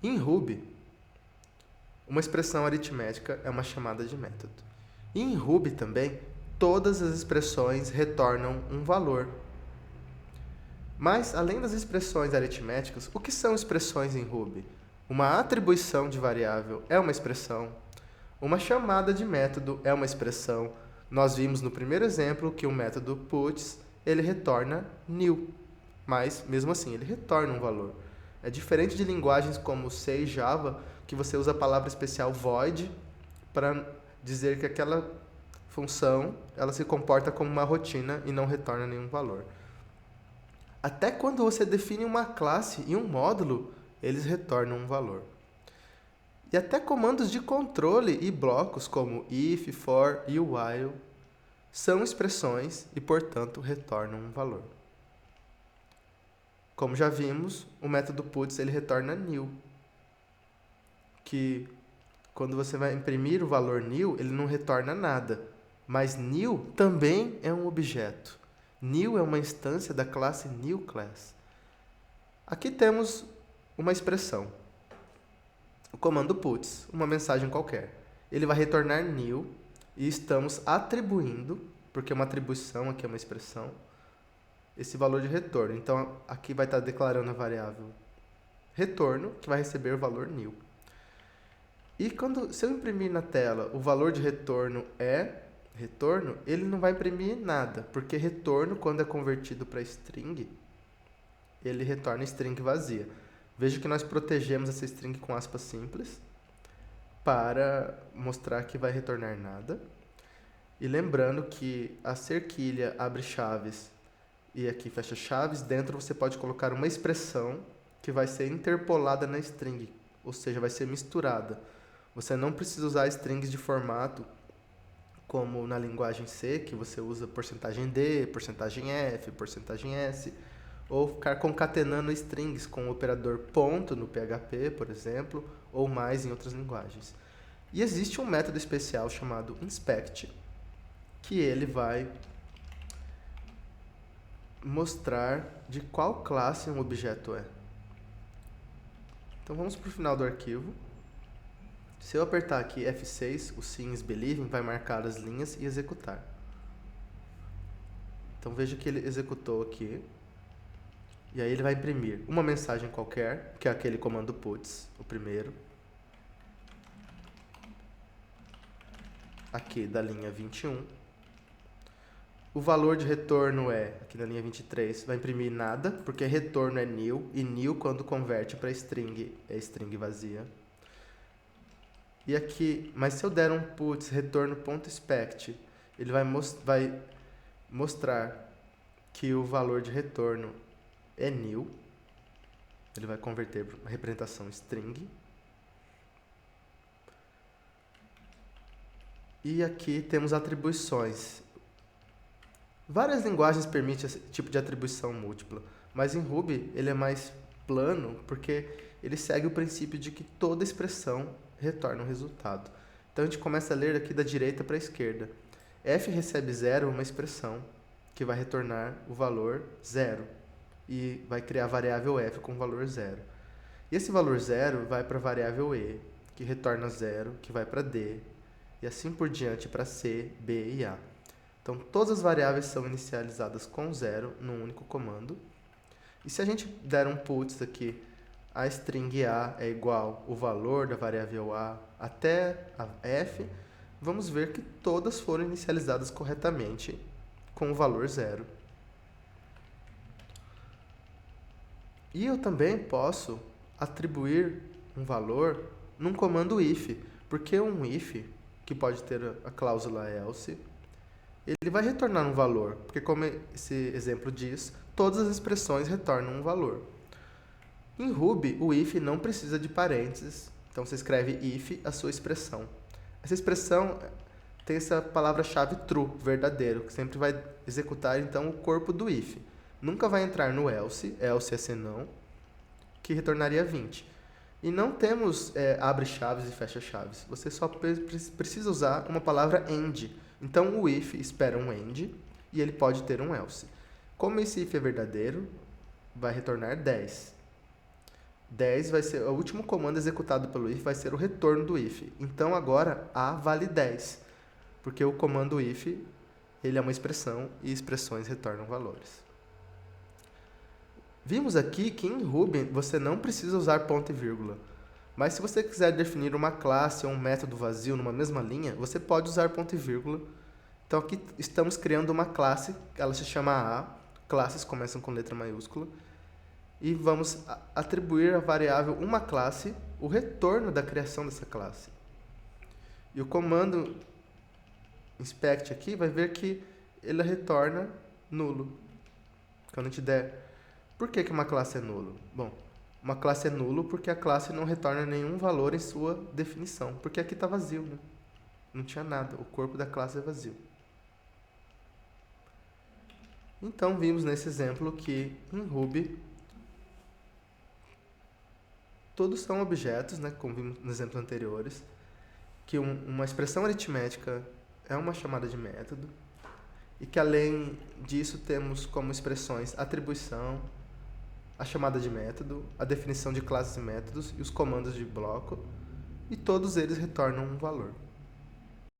Em Ruby, uma expressão aritmética é uma chamada de método. E em Ruby também, todas as expressões retornam um valor. Mas, além das expressões aritméticas, o que são expressões em Ruby? Uma atribuição de variável é uma expressão. Uma chamada de método é uma expressão. Nós vimos no primeiro exemplo que o método puts, ele retorna new, mas, mesmo assim, ele retorna um valor. É diferente de linguagens como C e Java, que você usa a palavra especial void para dizer que aquela função ela se comporta como uma rotina e não retorna nenhum valor. Até quando você define uma classe e um módulo, eles retornam um valor. E até comandos de controle e blocos como if, for e while são expressões e, portanto, retornam um valor. Como já vimos, o método puts ele retorna new, que quando você vai imprimir o valor new, ele não retorna nada. Mas new também é um objeto. New é uma instância da classe newClass. Aqui temos uma expressão. O comando puts, uma mensagem qualquer. Ele vai retornar new e estamos atribuindo, porque uma atribuição aqui é uma expressão, esse valor de retorno. Então, aqui vai estar declarando a variável retorno, que vai receber o valor new. E se eu imprimir na tela o valor de retorno é retorno, ele não vai imprimir nada, porque retorno, quando é convertido para string, ele retorna string vazia. Veja que nós protegemos essa string com aspas simples, para mostrar que vai retornar nada. E lembrando que a cerquilha abre chaves e aqui fecha chaves, dentro você pode colocar uma expressão que vai ser interpolada na string, ou seja, vai ser misturada. Você não precisa usar strings de formato como na linguagem C, que você usa %d, %f, %s, ou ficar concatenando strings com o operador ponto no PHP, por exemplo, ou mais em outras linguagens. E existe um método especial chamado inspect, que ele vai mostrar de qual classe um objeto é. Então vamos para o final do arquivo. Se eu apertar aqui F6, o Since Believing vai marcar as linhas e executar. Então veja que ele executou aqui. E aí ele vai imprimir uma mensagem qualquer, que é aquele comando puts, o primeiro. Aqui da linha 21. O valor de retorno é, aqui na linha 23, vai imprimir nada, porque retorno é new, e new quando converte para string, é string vazia. E aqui, mas se eu der um puts retorno.expect, ele vai mostrar que o valor de retorno é new. Ele vai converter para uma representação string. E aqui temos atribuições. Várias linguagens permitem esse tipo de atribuição múltipla, mas em Ruby ele é mais plano porque ele segue o princípio de que toda expressão retorna um resultado. Então a gente começa a ler aqui da direita para a esquerda. F recebe 0 é uma expressão que vai retornar o valor 0 e vai criar a variável f com o valor 0. E esse valor 0 vai para a variável e, que retorna 0, que vai para d, e assim por diante para c, b e a. Então, todas as variáveis são inicializadas com 0 num único comando. E se a gente der um puts aqui, a string a é igual o valor da variável a até a f, vamos ver que todas foram inicializadas corretamente com o valor 0. E eu também posso atribuir um valor num comando if, porque um if, que pode ter a cláusula else, ele vai retornar um valor, porque como esse exemplo diz, todas as expressões retornam um valor. Em Ruby, o if não precisa de parênteses, então você escreve if a sua expressão. Essa expressão tem essa palavra-chave true, verdadeiro, que sempre vai executar então o corpo do if. Nunca vai entrar no else, else é senão, que retornaria 20. E não temos abre chaves e fecha chaves. Você só precisa usar uma palavra end. Então o if espera um end e ele pode ter um else. Como esse if é verdadeiro, vai retornar 10. 10 vai ser o último comando executado pelo if, vai ser o retorno do if. Então agora A vale 10, porque o comando if ele é uma expressão e expressões retornam valores. Vimos aqui que em Ruby você não precisa usar ponto e vírgula. Mas se você quiser definir uma classe ou um método vazio numa mesma linha, você pode usar ponto e vírgula. Então aqui estamos criando uma classe, ela se chama A, classes começam com letra maiúscula, e vamos atribuir à variável uma classe o retorno da criação dessa classe. E o comando inspect aqui vai ver que ele retorna nulo. Quando a gente der... Por que uma classe é nulo? Bom, uma classe é nulo porque a classe não retorna nenhum valor em sua definição. Porque aqui está vazio, né? Não tinha nada. O corpo da classe é vazio. Então, vimos nesse exemplo que em Ruby todos são objetos, né? Como vimos nos exemplos anteriores. Que uma expressão aritmética é uma chamada de método. E que além disso temos como expressões atribuição, a chamada de método, a definição de classes e métodos e os comandos de bloco, e todos eles retornam um valor.